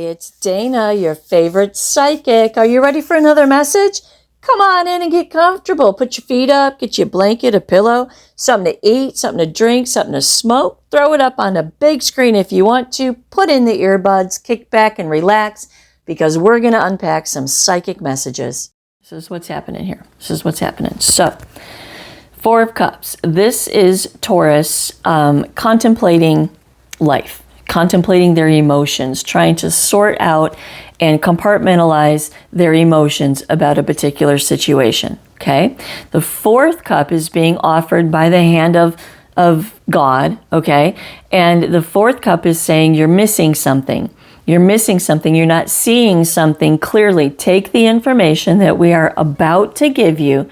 It's Dana, your favorite psychic. Are you ready for another message? Come on in and get comfortable. Put your feet up, get you a blanket, a pillow, something to eat, something to drink, something to smoke. Throw it up on a big screen if you want to. Put in the earbuds, kick back and relax, because we're going to unpack some psychic messages. This is what's happening here. This is what's happening. So, Four of Cups. This is Taurus contemplating life, contemplating their emotions, trying to sort out and compartmentalize their emotions about a particular situation, okay? The fourth cup is being offered by the hand of God, okay? And the fourth cup is saying you're missing something. You're missing something. You're not seeing something clearly. Take the information that we are about to give you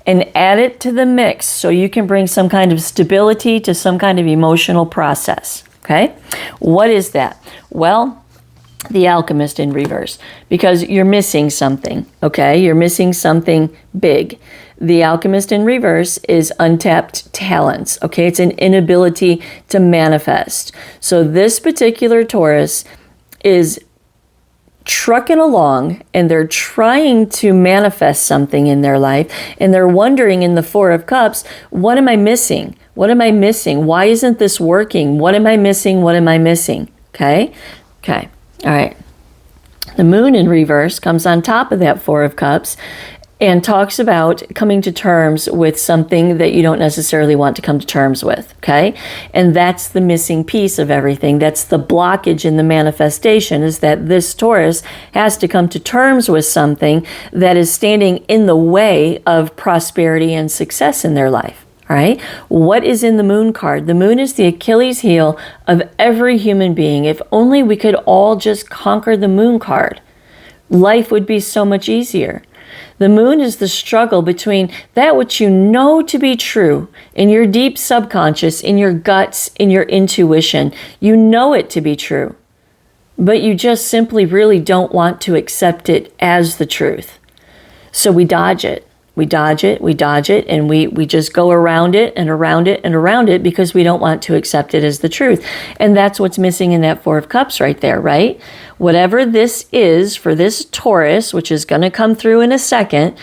and add it to the mix so you can bring some kind of stability to some kind of emotional process. Okay? What is that? Well, the Alchemist in reverse, because you're missing something. Okay? You're missing something big. The Alchemist in reverse is untapped talents. Okay? It's an inability to manifest. So this particular Taurus is trucking along and they're trying to manifest something in their life, and they're wondering in the Four of Cups, what am I missing? What am I missing? Why isn't this working? What am I missing? What am I missing? Okay? Okay. All right. The Moon in reverse comes on top of that Four of Cups and talks about coming to terms with something that you don't necessarily want to come to terms with, okay? And that's the missing piece of everything. That's the blockage in the manifestation, is that this Taurus has to come to terms with something that is standing in the way of prosperity and success in their life, all right? What is in the Moon card? The Moon is the Achilles heel of every human being. If only we could all just conquer the Moon card, life would be so much easier. The Moon is the struggle between that which you know to be true in your deep subconscious, in your guts, in your intuition. You know it to be true, but you just simply really don't want to accept it as the truth. So we dodge it. We dodge it, we dodge it, and we just go around it and around it and around it because we don't want to accept it as the truth. And that's what's missing in that Four of Cups right there, right? Whatever this is for this Taurus, which is going to come through in a second,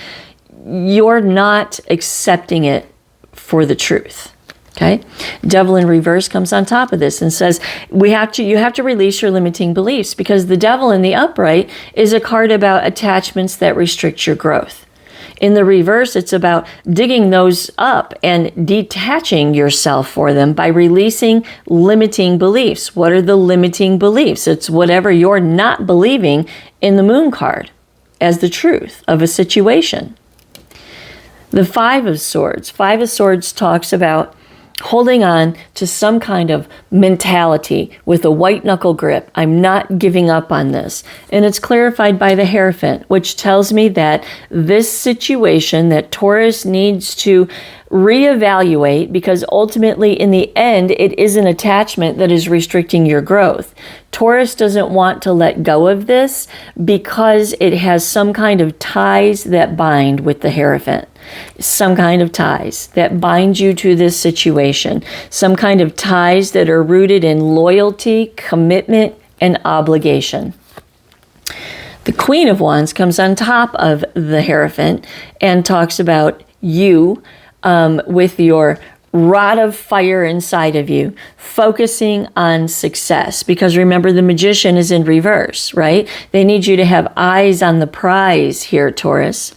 you're not accepting it for the truth. Okay? Devil in reverse comes on top of this and says, you have to release your limiting beliefs, because the Devil in the upright is a card about attachments that restrict your growth. In the reverse, it's about digging those up and detaching yourself for them by releasing limiting beliefs. What are the limiting beliefs? It's whatever you're not believing in the Moon card as the truth of a situation. The Five of Swords. Five of Swords talks about holding on to some kind of mentality with a white knuckle grip. I'm not giving up on this. And it's clarified by the Hierophant, which tells me that this situation that Taurus needs to reevaluate, because ultimately in the end, it is an attachment that is restricting your growth. Taurus doesn't want to let go of this because it has some kind of ties that bind with the Hierophant. Some kind of ties that bind you to this situation. Some kind of ties that are rooted in loyalty, commitment, and obligation. The Queen of Wands comes on top of the Hierophant and talks about you with your rod of fire inside of you, focusing on success. Because remember, the Magician is in reverse, right? They need you to have eyes on the prize here, Taurus.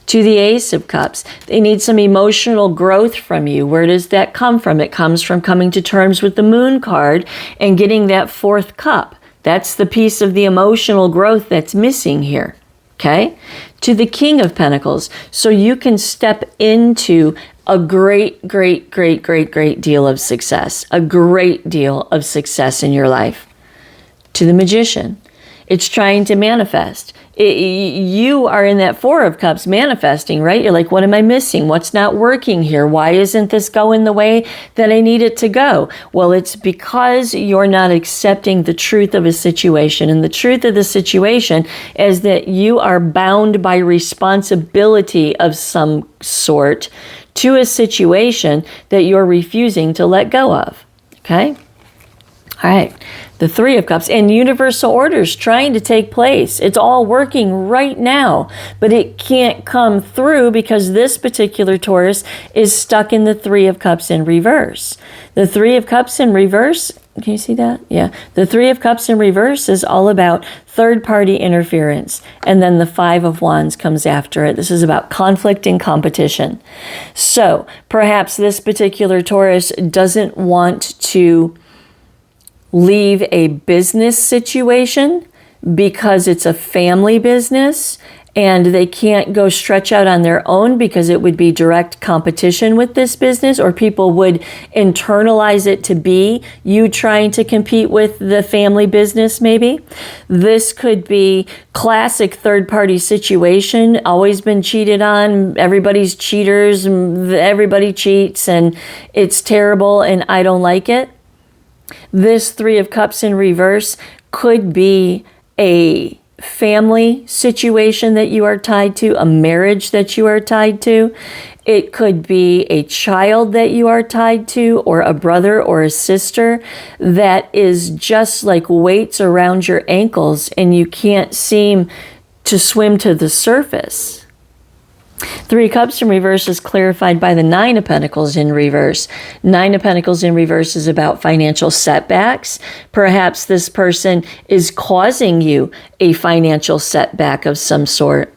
To the Ace of Cups, they need some emotional growth from you. Where does that come from? It comes from coming to terms with the Moon card and getting that fourth cup. That's the piece of the emotional growth that's missing here. Okay? To the King of Pentacles, so you can step into a great deal of success. A great deal of success in your life. To the Magician, it's trying to manifest. You are in that Four of Cups manifesting, right? You're like, what am I missing? What's not working here? Why isn't this going the way that I need it to go? Well, it's because you're not accepting the truth of a situation. And the truth of the situation is that you are bound by responsibility of some sort to a situation that you're refusing to let go of. Okay? All right. The Three of Cups, and universal orders trying to take place. It's all working right now, but it can't come through because this particular Taurus is stuck in the Three of Cups in reverse. The Three of Cups in reverse, can you see that? Yeah. The Three of Cups in reverse is all about third-party interference, and then the Five of Wands comes after it. This is about conflict and competition. So perhaps this particular Taurus doesn't want to leave a business situation because it's a family business and they can't go stretch out on their own because it would be direct competition with this business, or people would internalize it to be you trying to compete with the family business maybe. This could be classic third-party situation, always been cheated on, everybody's cheaters, everybody cheats and it's terrible and I don't like it. This Three of Cups in reverse could be a family situation that you are tied to, a marriage that you are tied to. It could be a child that you are tied to, or a brother or a sister that is just like weights around your ankles and you can't seem to swim to the surface. Three of Cups in reverse is clarified by the Nine of Pentacles in reverse. Nine of Pentacles in reverse is about financial setbacks. Perhaps this person is causing you a financial setback of some sort.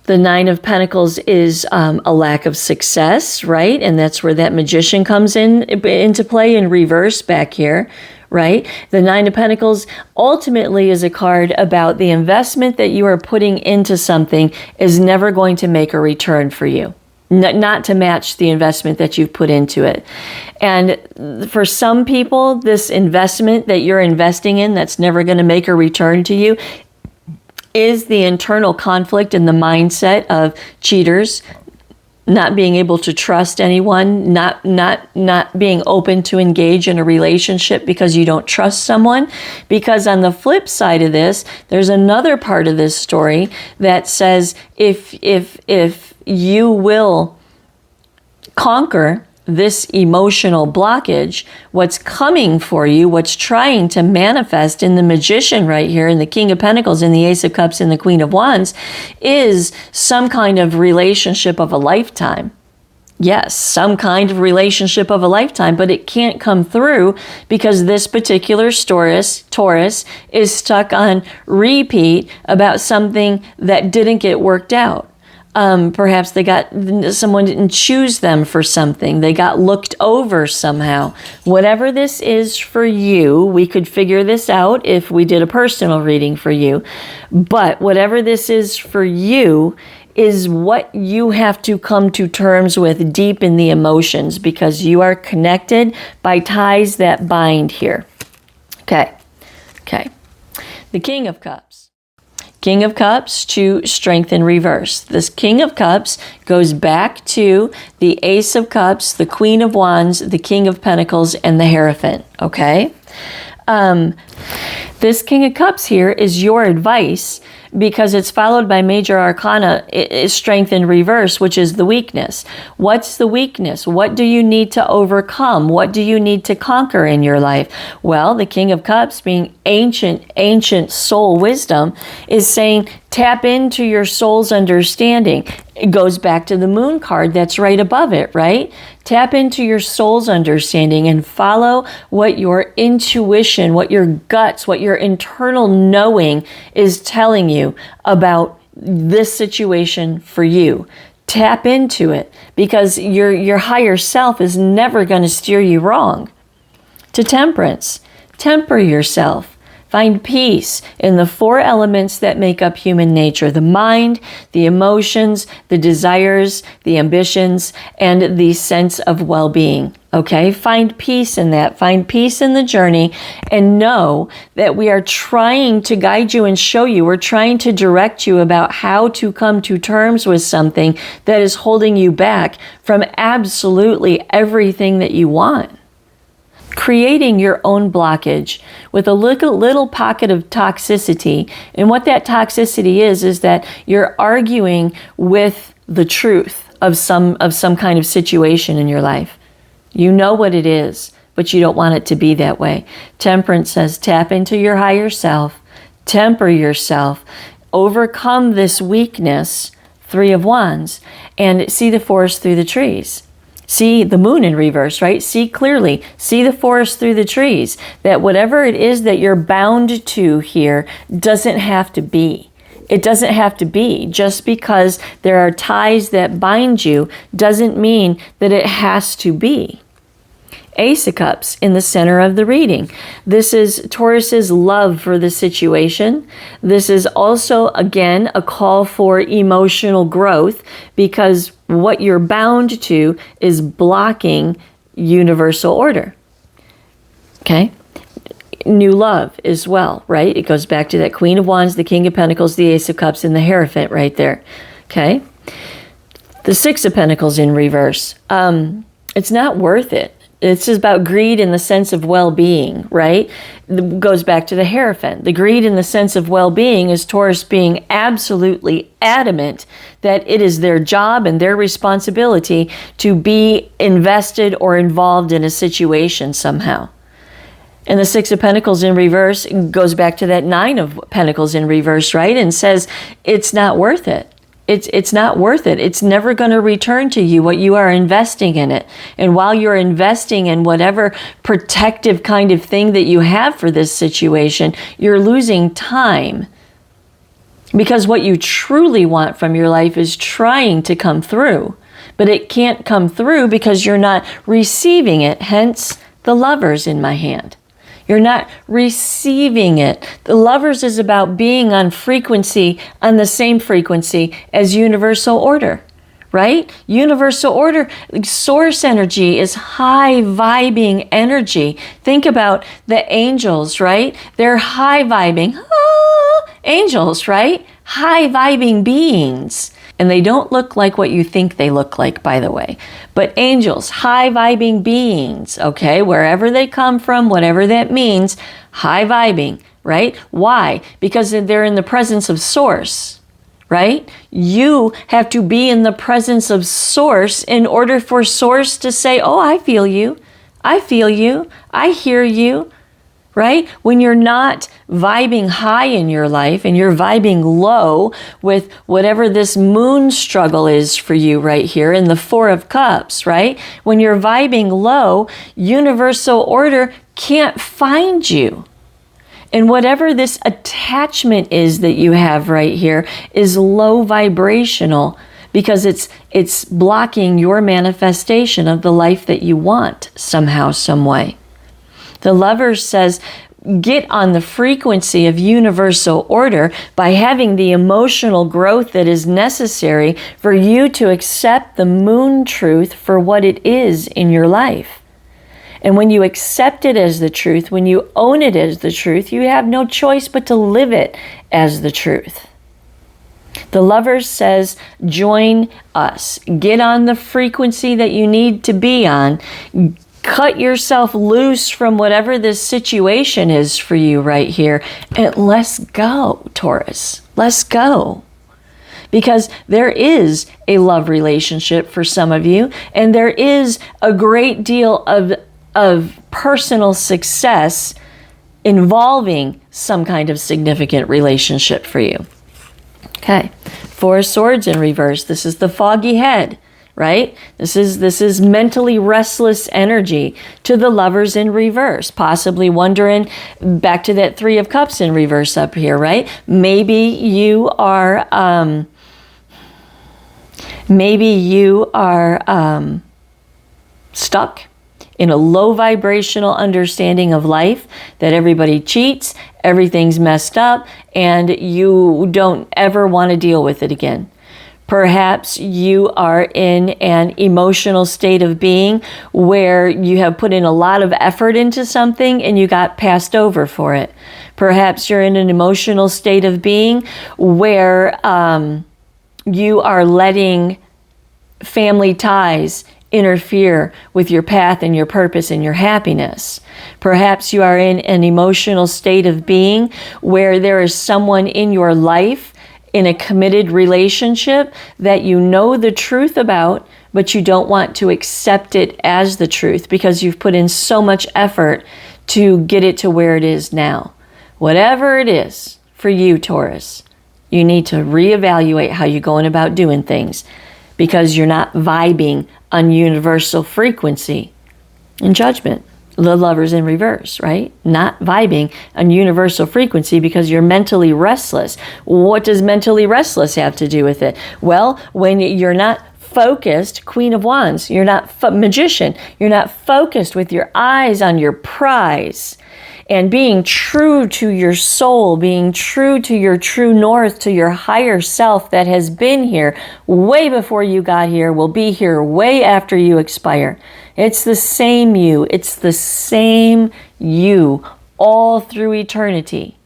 The Nine of Pentacles is a lack of success, right? And that's where that Magician comes into play in reverse back here. Right? The Nine of Pentacles ultimately is a card about the investment that you are putting into something is never going to make a return for you. Not to match the investment that you've put into it. And for some people, this investment that you're investing in that's never going to make a return to you is the internal conflict and the mindset of cheaters, not being able to trust anyone, not being open to engage in a relationship because you don't trust someone. Because on the flip side of this, there's another part of this story that says if you will conquer this emotional blockage, what's coming for you, what's trying to manifest in the Magician right here, in the King of Pentacles, in the Ace of Cups, and the Queen of Wands, is some kind of relationship of a lifetime. Yes, some kind of relationship of a lifetime, but it can't come through because this particular Taurus is stuck on repeat about something that didn't get worked out. Perhaps someone didn't choose them for something. They got looked over somehow. Whatever this is for you, we could figure this out if we did a personal reading for you. But whatever this is for you is what you have to come to terms with deep in the emotions, because you are connected by ties that bind here. Okay. The King of Cups. King of Cups to Strength in reverse. This King of Cups goes back to the Ace of Cups, the Queen of Wands, the King of Pentacles, and the Hierophant, okay? This King of Cups here is your advice because it's followed by Major Arcana, is Strength in reverse, which is the weakness. What's the weakness? What do you need to overcome? What do you need to conquer in your life? Well, the King of Cups, being ancient soul wisdom, is saying tap into your soul's understanding. It goes back to the Moon card that's right above it, right? Tap into your soul's understanding and follow what your intuition, what your guts, what your internal knowing is telling you about this situation for you. Tap into it, because your higher self is never going to steer you wrong. To Temperance, temper yourself. Find peace in the four elements that make up human nature: the mind, the emotions, the desires, the ambitions, and the sense of well-being. Okay? Find peace in that. Find peace in the journey, and know that we are trying to guide you and show you. We're trying to direct you about how to come to terms with something that is holding you back from absolutely everything that you want. Creating your own blockage with a little pocket of toxicity. And what that toxicity is that you're arguing with the truth of some kind of situation in your life. You know what it is, but you don't want it to be that way. Temperance says tap into your higher self, temper yourself, overcome this weakness, Three of Wands, and see the forest through the trees. See the moon in reverse, right? See clearly. See the forest through the trees. That whatever it is that you're bound to here doesn't have to be. It doesn't have to be. Just because there are ties that bind you doesn't mean that it has to be. Ace of Cups in the center of the reading. This is Taurus's love for the situation. This is also, again, a call for emotional growth, because what you're bound to is blocking universal order. Okay? New love as well, right? It goes back to that Queen of Wands, the King of Pentacles, the Ace of Cups, and the Hierophant right there. Okay? The Six of Pentacles in reverse. It's not worth it. It's about greed in the sense of well-being, right? It goes back to the Hierophant. The greed in the sense of well-being is Taurus being absolutely adamant that it is their job and their responsibility to be invested or involved in a situation somehow. And the Six of Pentacles in reverse goes back to that Nine of Pentacles in reverse, right? And says it's not worth it. It's not worth it. It's never going to return to you what you are investing in it. And while you're investing in whatever protective kind of thing that you have for this situation, you're losing time. Because what you truly want from your life is trying to come through. But it can't come through because you're not receiving it. Hence, the Lovers in my hand. You're not receiving it. The Lovers is about being on frequency, on the same frequency as universal order, right? Universal order, source energy is high vibing energy. Think about the angels, right? They're high vibing. Angels, right? High vibing beings. And they don't look like what you think they look like, by the way. But angels, high vibing beings, okay? Wherever they come from, whatever that means, high vibing, right? Why? Because they're in the presence of Source, right? You have to be in the presence of Source in order for Source to say, oh, I feel you. I feel you. I hear you. Right? When you're not vibing high in your life and you're vibing low with whatever this moon struggle is for you right here in the Four of Cups, right? When you're vibing low, universal order can't find you. And whatever this attachment is that you have right here is low vibrational, because it's blocking your manifestation of the life that you want somehow, some way. The Lovers says, get on the frequency of universal order by having the emotional growth that is necessary for you to accept the moon truth for what it is in your life. And when you accept it as the truth, when you own it as the truth, you have no choice but to live it as the truth. The Lovers says, join us. Get on the frequency that you need to be on. Cut yourself loose from whatever this situation is for you right here. And let's go, Taurus. Let's go. Because there is a love relationship for some of you. And there is a great deal of personal success involving some kind of significant relationship for you. Okay. Four of Swords in reverse. This is the foggy head. Right? This is mentally restless energy to the Lovers in reverse, possibly wondering back to that Three of Cups in reverse up here, right? Maybe you are stuck in a low vibrational understanding of life, that everybody cheats, everything's messed up, and you don't ever want to deal with it again. Perhaps you are in an emotional state of being where you have put in a lot of effort into something and you got passed over for it. Perhaps you're in an emotional state of being where you are letting family ties interfere with your path and your purpose and your happiness. Perhaps you are in an emotional state of being where there is someone in your life in a committed relationship that you know the truth about, but you don't want to accept it as the truth because you've put in so much effort to get it to where it is now. Whatever it is for you, Taurus, you need to reevaluate how you're going about doing things because you're not vibing on universal frequency and judgment. The Lover's in reverse, right? Not vibing on universal frequency because you're mentally restless. What does mentally restless have to do with it? Well, when you're not focused, Queen of Wands, you're not magician, you're not focused with your eyes on your prize and being true to your soul, being true to your true north, to your higher self that has been here way before you got here, will be here way after you expire. It's the same you. It's the same you all through eternity.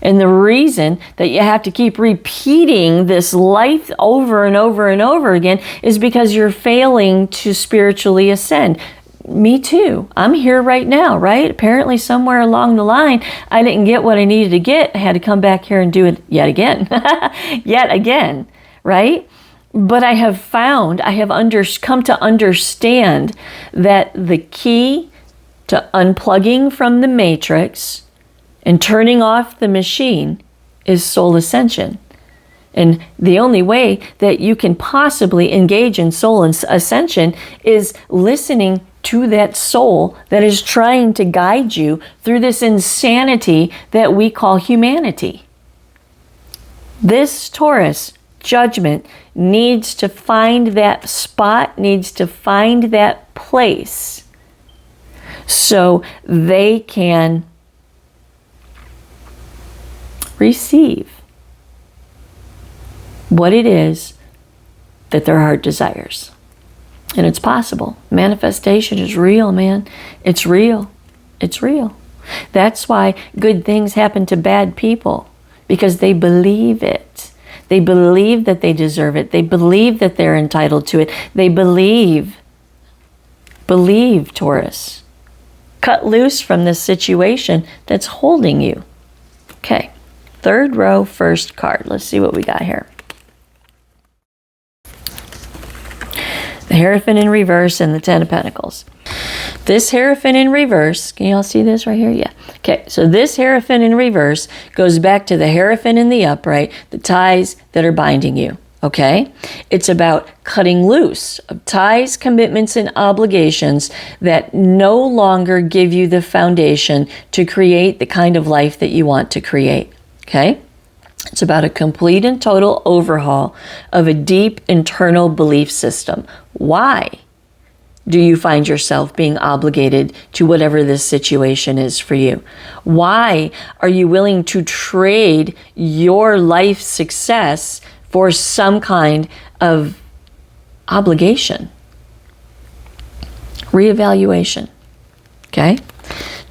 And the reason that you have to keep repeating this life over and over and over again is because you're failing to spiritually ascend. Me too. I'm here right now, right? Apparently somewhere along the line, I didn't get what I needed to get. I had to come back here and do it yet again. Yet again, right? But I have found, I have come to understand that the key to unplugging from the matrix and turning off the machine is soul ascension. And the only way that you can possibly engage in soul ascension is listening to that soul that is trying to guide you through this insanity that we call humanity. This Taurus judgment needs to find that spot, needs to find that place so they can receive what it is that their heart desires. And it's possible. Manifestation is real, man. It's real. It's real. That's why good things happen to bad people, because they believe it. They believe that they deserve it. They believe that they're entitled to it. They believe, Taurus. Cut loose from this situation that's holding you. Okay, third row, first card. Let's see what we got here. The Hierophant in reverse and the Ten of Pentacles. This Hierophant in reverse, can you all see this right here? Yeah. Okay, so this Hierophant in reverse goes back to the Hierophant in the upright, the ties that are binding you, okay? It's about cutting loose of ties, commitments, and obligations that no longer give you the foundation to create the kind of life that you want to create, okay? It's about a complete and total overhaul of a deep internal belief system. Why do you find yourself being obligated to whatever this situation is for you? Why are you willing to trade your life success for some kind of obligation? Reevaluation, okay?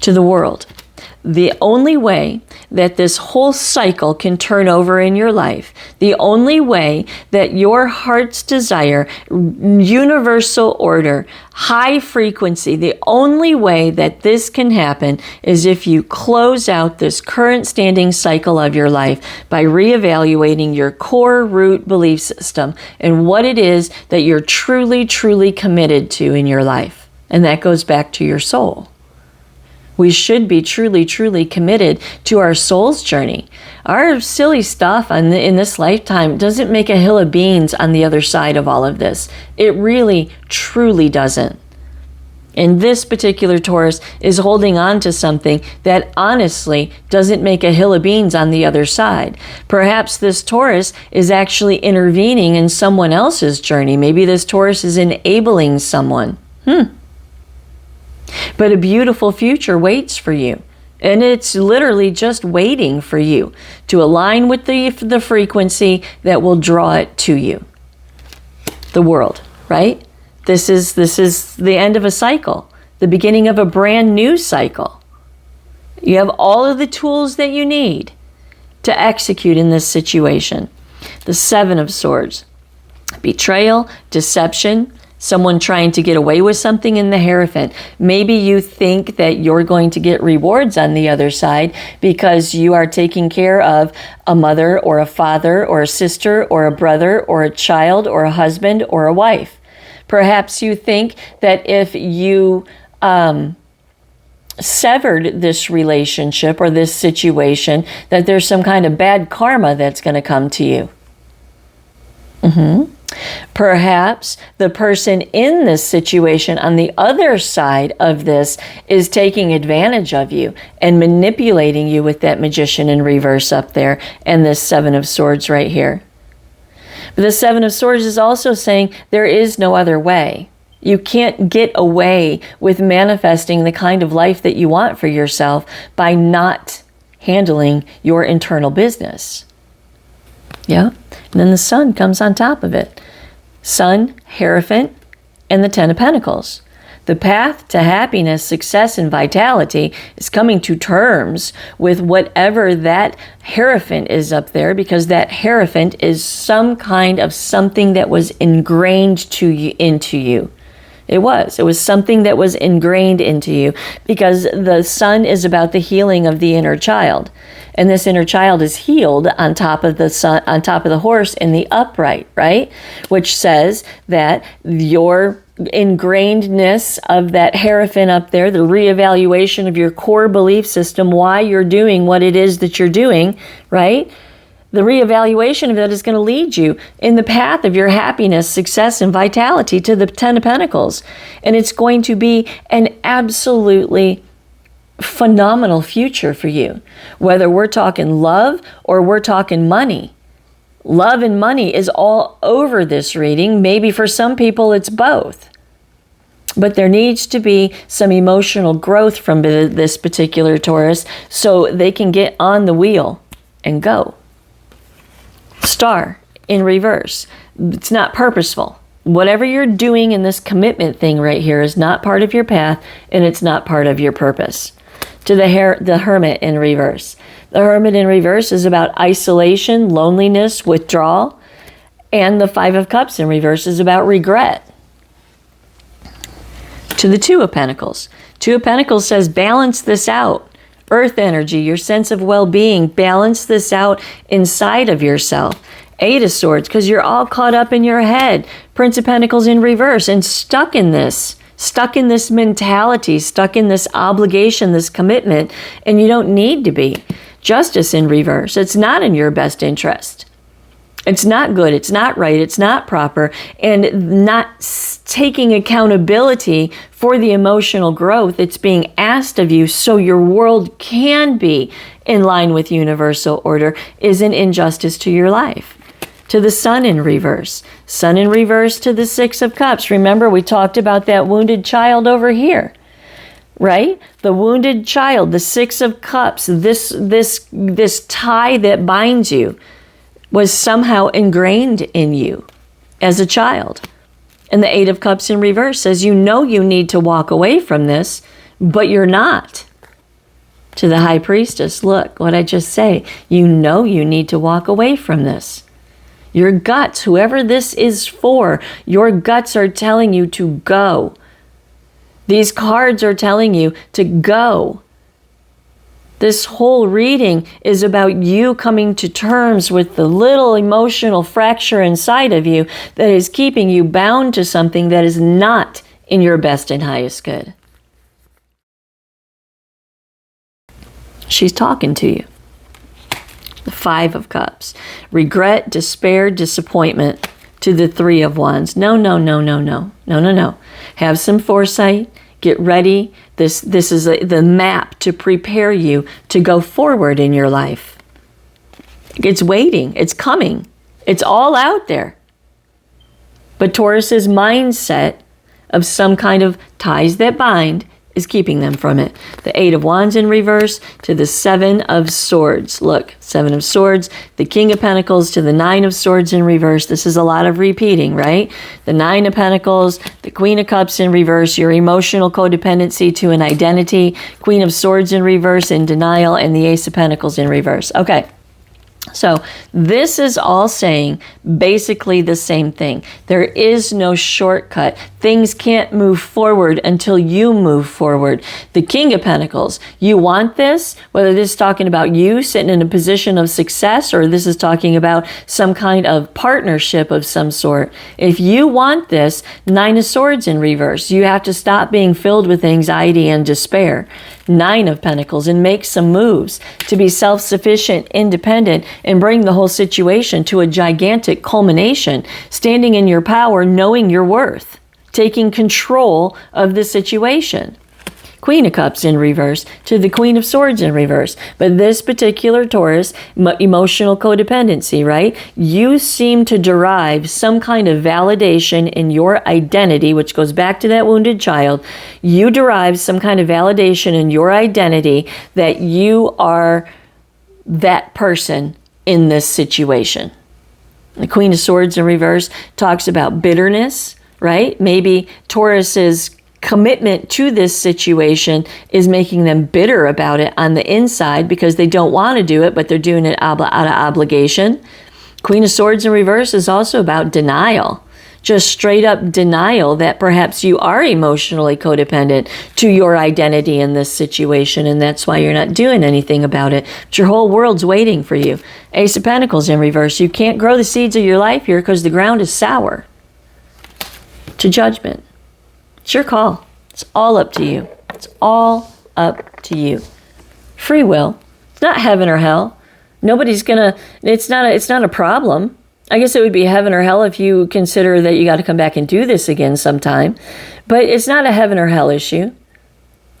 To the world. The only way that this whole cycle can turn over in your life, the only way that your heart's desire, universal order, high frequency, the only way that this can happen is if you close out this current standing cycle of your life by reevaluating your core root belief system and what it is that you're truly, truly committed to in your life. And that goes back to your soul. We should be truly, truly committed to our soul's journey. Our silly stuff in this lifetime doesn't make a hill of beans on the other side of all of this. It really, truly doesn't. And this particular Taurus is holding on to something that honestly doesn't make a hill of beans on the other side. Perhaps this Taurus is actually intervening in someone else's journey. Maybe this Taurus is enabling someone. But a beautiful future waits for you. And it's literally just waiting for you to align with the frequency that will draw it to you. The world, right? This is the end of a cycle, the beginning of a brand new cycle. You have all of the tools that you need to execute in this situation. The Seven of Swords. Betrayal, deception, someone trying to get away with something in the Hierophant. Maybe you think that you're going to get rewards on the other side because you are taking care of a mother or a father or a sister or a brother or a child or a husband or a wife. Perhaps you think that if you severed this relationship or this situation, that there's some kind of bad karma that's going to come to you. Perhaps the person in this situation on the other side of this is taking advantage of you and manipulating you with that Magician in reverse up there and this Seven of Swords right here. But the Seven of Swords is also saying there is no other way. You can't get away with manifesting the kind of life that you want for yourself by not handling your internal business. Yeah? And then the Sun comes on top of it. Sun, Hierophant, and the Ten of Pentacles. The path to happiness, success, and vitality is coming to terms with whatever that Hierophant is up there, because that Hierophant is some kind of something that was ingrained into you. It was something that was ingrained into you, because the Sun is about the healing of the inner child. And this inner child is healed on top of the sun, on top of the horse in the upright, right? Which says that your ingrainedness of that Hierophant up there, the reevaluation of your core belief system, why you're doing what it is that you're doing, right? The reevaluation of that is going to lead you in the path of your happiness, success, and vitality to the Ten of Pentacles. And it's going to be an absolutely phenomenal future for you. Whether we're talking love or we're talking money. Love and money is all over this reading. Maybe for some people it's both. But there needs to be some emotional growth from this particular Taurus so they can get on the wheel and go. Star in reverse. It's not purposeful. Whatever you're doing in this commitment thing right here is not part of your path, and it's not part of your purpose. To the Hermit in reverse. The Hermit in reverse is about isolation, loneliness, withdrawal, and the Five of Cups in reverse is about regret. To the Two of Pentacles. Two of Pentacles says balance this out. Earth energy, your sense of well-being, balance this out inside of yourself. Eight of Swords, because you're all caught up in your head. Prince of Pentacles in reverse and stuck in this mentality, stuck in this obligation, this commitment, and you don't need to be. Justice in reverse. It's not in your best interest. It's not good. It's not right. It's not proper. And not taking accountability for the emotional growth that's being asked of you so your world can be in line with universal order is an injustice to your life. To the Sun in reverse. Sun in reverse to the Six of Cups. Remember, we talked about that wounded child over here, right? The wounded child, the Six of Cups, this tie that binds you was somehow ingrained in you as a child. And the Eight of Cups in reverse says, you know you need to walk away from this, but you're not. To the High Priestess, look what I just say. You know you need to walk away from this. Your guts, whoever this is for, your guts are telling you to go. These cards are telling you to go. This whole reading is about you coming to terms with the little emotional fracture inside of you that is keeping you bound to something that is not in your best and highest good. She's talking to you. The Five of Cups. Regret, despair, disappointment. To the Three of Wands. No. Have some foresight. Get ready. This is the map to prepare you to go forward in your life. It's waiting. It's coming. It's all out there. But Taurus's mindset of some kind of ties that bind is keeping them from it. The Eight of Wands in reverse to the Seven of Swords. Look, Seven of Swords, the King of Pentacles to the Nine of Swords in reverse. This is a lot of repeating, right? The Nine of Pentacles, the Queen of Cups in reverse, your emotional codependency to an identity, Queen of Swords in reverse, in denial, and the Ace of Pentacles in reverse. Okay, So this is all saying basically the same thing. There is no shortcut. Things can't move forward until you move forward. The King of Pentacles, you want this, whether this is talking about you sitting in a position of success or this is talking about some kind of partnership of some sort. If you want this, Nine of Swords in reverse, you have to stop being filled with anxiety and despair. Nine of Pentacles, and make some moves to be self-sufficient, independent, and bring the whole situation to a gigantic culmination, standing in your power, knowing your worth, taking control of the situation. Queen of Cups in reverse to the Queen of Swords in reverse. But this particular Taurus, emotional codependency, right? You seem to derive some kind of validation in your identity, which goes back to that wounded child. You derive some kind of validation in your identity that you are that person in this situation. The Queen of Swords in reverse talks about bitterness, right? Maybe Taurus's commitment to this situation is making them bitter about it on the inside because they don't want to do it, but they're doing it out of obligation. Queen of Swords in reverse is also about denial. Just straight up denial that perhaps you are emotionally codependent to your identity in this situation, and that's why you're not doing anything about it. But your whole world's waiting for you. Ace of Pentacles in reverse. You can't grow the seeds of your life here because the ground is sour. To Judgment. It's your call. It's all up to you. It's all up to you. Free will. It's not heaven or hell. Nobody's gonna, it's not a problem. I guess it would be heaven or hell if you consider that you got to come back and do this again sometime. But it's not a heaven or hell issue.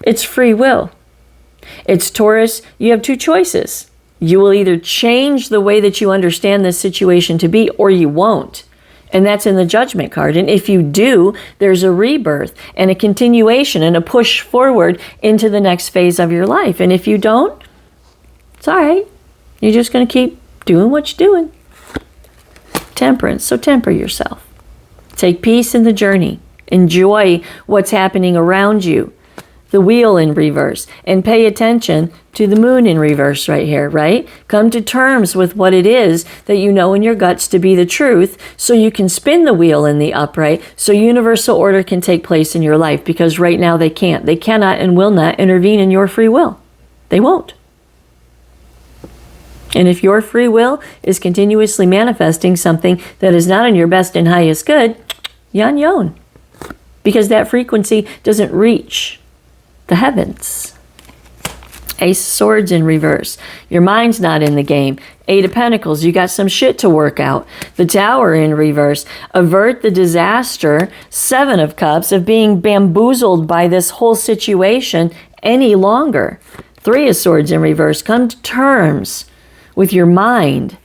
It's free will. It's Taurus. You have two choices. You will either change the way that you understand this situation to be, or you won't. And that's in the Judgment card. And if you do, there's a rebirth and a continuation and a push forward into the next phase of your life. And if you don't, it's all right. You're just going to keep doing what you're doing. Temperance. So temper yourself. Take peace in the journey. Enjoy what's happening around you. The Wheel in reverse. And pay attention to the Moon in reverse right here, right? Come to terms with what it is that you know in your guts to be the truth so you can spin the wheel in the upright so universal order can take place in your life, because right now they can't. They cannot and will not intervene in your free will. They won't. And if your free will is continuously manifesting something that is not in your best and highest good, yan yon. Because that frequency doesn't reach the heavens. Ace of Swords in reverse. Your mind's not in the game. Eight of Pentacles. You got some shit to work out. The Tower in reverse. Avert the disaster. Seven of Cups of being bamboozled by this whole situation any longer. Three of Swords in reverse. Come to terms with your mind.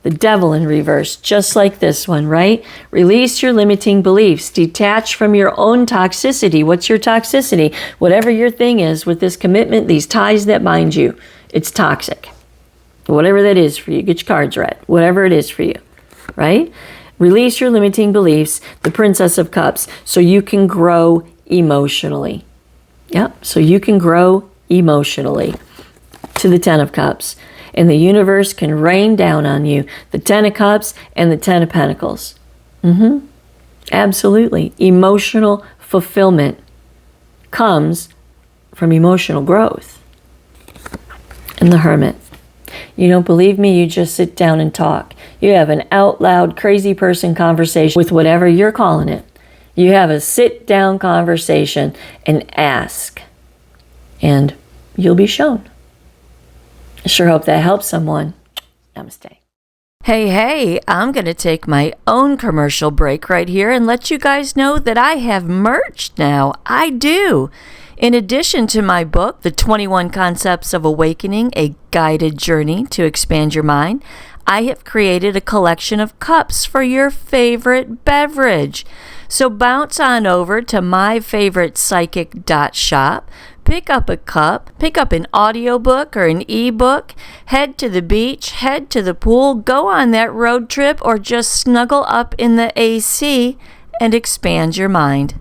The Devil in reverse, just like this one, right? Release your limiting beliefs. Detach from your own toxicity. What's your toxicity? Whatever your thing is with this commitment, these ties that bind you, it's toxic. Whatever that is for you. Get your cards read. Whatever it is for you, right? Release your limiting beliefs. The Princess of Cups, so you can grow emotionally. Yep, so you can grow emotionally. To the Ten of Cups. And the universe can rain down on you. The Ten of Cups and the Ten of Pentacles. Absolutely. Emotional fulfillment comes from emotional growth. And the Hermit. You don't believe me? You just sit down and talk. You have an out loud crazy person conversation with whatever you're calling it. You have a sit down conversation and ask. And you'll be shown. I sure hope that helps someone. Namaste. Hey, I'm going to take my own commercial break right here and let you guys know that I have merch now. I do. In addition to my book, The 21 Concepts of Awakening, A Guided Journey to Expand Your Mind, I have created a collection of cups for your favorite beverage. So bounce on over to myfavoritepsychic.shop. Pick up a cup, pick up an audiobook or an ebook, head to the beach, head to the pool, go on that road trip, or just snuggle up in the AC and expand your mind.